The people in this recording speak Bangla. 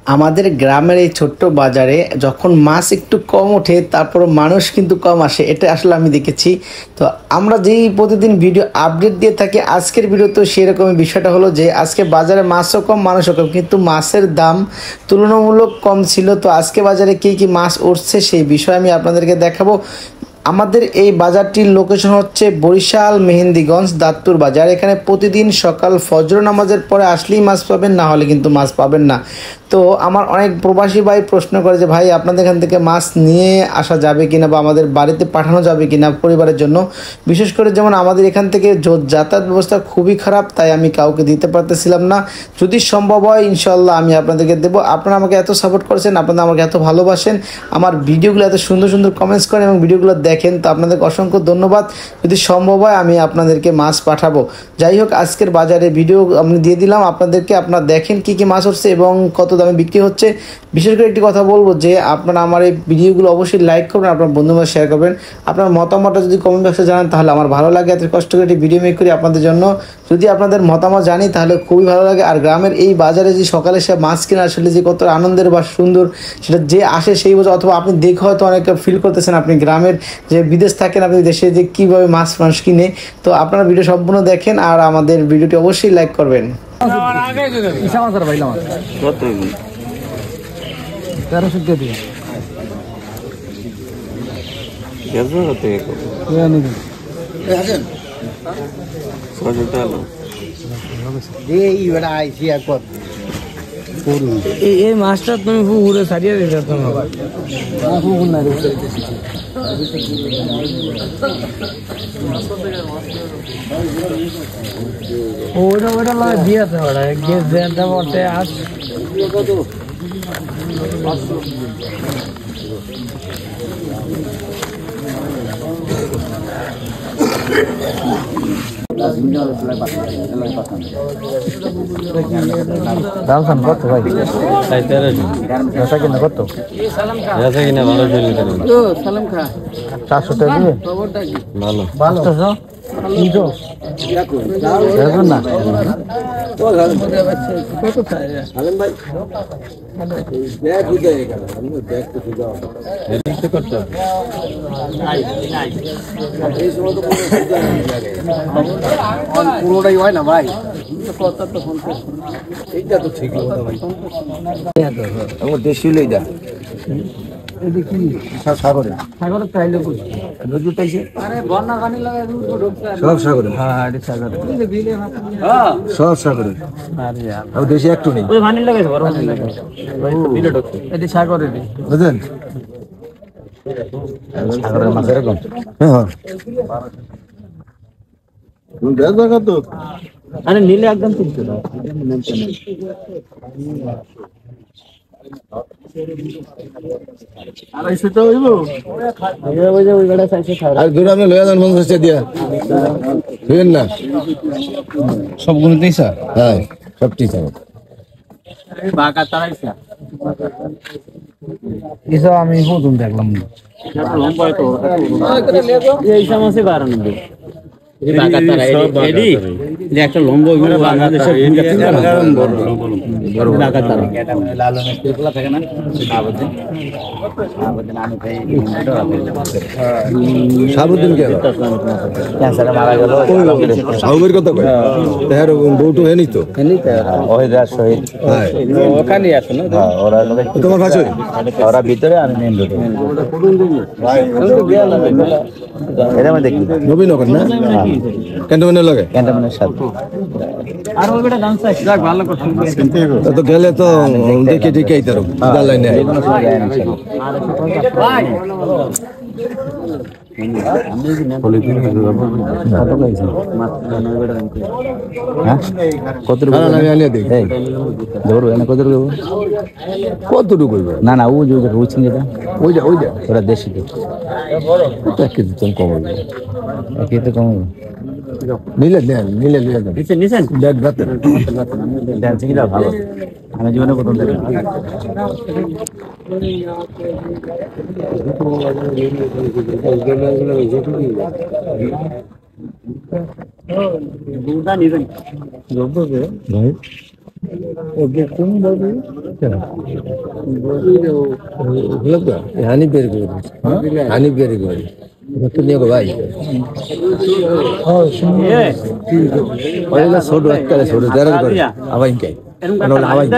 আমাদের গ্রামের এই ছোট্ট বাজারে যখন মাছ একটু কম ওঠে তারপর মানুষ কিন্তু কম আসে, এটা আসলে আমি দেখেছি। তো আমরা যেই প্রতিদিন ভিডিও আপডেট দিয়ে থাকি, আজকের ভিডিও তো সেরকমই। বিষয়টা হলো যে আজকে বাজারে মাছও কম মানুষও কম, কিন্তু মাছের দাম তুলনামূলক কম ছিল। তো আজকে বাজারে কী কী মাছ উঠছে সেই বিষয়ে আমি আপনাদেরকে দেখাবো। আমাদের এই বাজারটির লোকেশন হচ্ছে বরিশাল মেহেন্দিগঞ্জ দাঁতপুর বাজার। এখানে প্রতিদিন সকাল ফজর নামাজের পরে আসলেই মাছ পাবেন, না হলে কিন্তু মাছ পাবেন না। তো আমার অনেক প্রবাসী ভাই প্রশ্ন করে যে ভাই আপনাদের এখান থেকে মাছ নিয়ে আসা যাবে কিনা বা আমাদের বাড়িতে পাঠানো যাবে কিনা পরিবারের জন্য। বিশেষ করে যেমন আমাদের এখান থেকে যাতায়াত ব্যবস্থা খুবই খারাপ, তাই আমি কাউকে দিতে পারতেছিলাম না। যদি সম্ভব হয় ইনশাল্লাহ আমি আপনাদেরকে দেবো। আপনারা আমাকে এত সাপোর্ট করেছেন, আপনারা আমাকে এত ভালোবাসেন, আমার ভিডিওগুলো এত সুন্দর সুন্দর কমেন্টস করেন এবং ভিডিওগুলো দেখেন, তো আপনাদেরকে অসংখ্য ধন্যবাদ। যদি সম্ভব হয় আমি আপনাদেরকে মাছ পাঠাবো। যাই হোক, আজকের বাজারে ভিডিও আমি দিয়ে দিলাম আপনাদেরকে, আপনারা দেখেন কী কী মাছ হচ্ছে এবং কত দামে বিক্রি হচ্ছে। বিশেষ করে একটি কথা বলবো যে আপনারা আমার এই ভিডিওগুলো অবশ্যই লাইক করবেন, আপনার বন্ধুবান্ধব শেয়ার করবেন। আপনার মতামতটা যদি কমেন্ট বক্সে জানান তাহলে আমার ভালো লাগে। এত কষ্ট করে একটি ভিডিও মেক করি আপনাদের জন্য, যদি আপনাদের মতামত জানি তাহলে খুবই ভালো লাগে। আর গ্রামের এই বাজারে যে সকালে সে মাছ কেনা আসলে যে কত আনন্দের বা সুন্দর, সেটা যে আসে সেই বোঝে। অথবা আপনি দেখে হয়তো অনেকটা ফিল করতেছেন আপনি গ্রামের, যে বিদেশ থাকেন আপনি দেশে, যে কীভাবে মাছ মানুষ কিনে। তো আপনারা ভিডিও সম্পূর্ণ দেখেন আর আমাদের ভিডিওটি অবশ্যই লাইক করবেন। 1300 দিয়ে দিন। এই মাছটা তুমি পুকুরে ছাড়িয়ে দিতে পুকুর না ওটা ওটা লাগে দিয়েছে ওটা গ্যাস দেওয়ার পরে আস দাম সাম কত ভাই? 1300 কিনা কত? কিনা ভালো চলে সালাম খা 400 টাকা দিবে ভালো 500 কি তো দেখুন না কত চাই সালাম ভাই দেখ বুঝে গেল আমি দেখ তো সুজা দেখতে করতে নাই নাই এই সময় তো পুরো সুজা লাগে পুরোটাই হয় না ভাই কত তো ফোন এইটা তো ঠিক হলো ভাই আমার দেশি লই যা এদি কি সাগরে সাগরে চাইলে কই নদী তাইছে আরে বন্যা পানি লাগা ঢুকছে সব সাগরে হ্যাঁ এটা সাগরে এই বিলে হ্যাঁ সব সাগরে আরে यार আর দেশি একটু নেই ওই পানি লাগাইছে বড় পানি লাগাইছে ওই তো বিলে ঢুকছে এদি সাগরে দি বুঝেন সাগরের মাছ এরকম হ্যাঁ তুমি দেখবা তো আরে নীলে একদম তিনশো না সবগুলো দিয়েছা হ্যাঁ সব টিসা আমি প্রথম দেখলাম এই সমস্যা বাড়ানো একটা লম্বা বাংলাদেশের সাবুদ্দিন ক্যান্সারে মারা গেল সাহুবের কথা তার বউটো হেনি তো শহীদ ওখানে আছে না ওরা তোমার ভাষা ওরা ভিতরে আমি মেন রোডে এটা আমি দেখি নবীনগর না ক্যান্টনমেন্টের লাগে ক্যান্টনমেন্টের সাথে আর ওই বেটা ডান্স আছে যাক ভালো কথা তো গেলে তো দেখে দেখে আইতারো গালাই না ভাই কতটুকু না না ওই যেটা ওইটা ওরা দেশি কম কম নিলে নিলে নিছেন ভালো আমি জীবনে প্রথম দেখলাম ভাই ওকে কোন বাবু হানি বের করে হানি বের করে তো নিয়ে গো ভাই ছোট একটা ছোট আবার আবার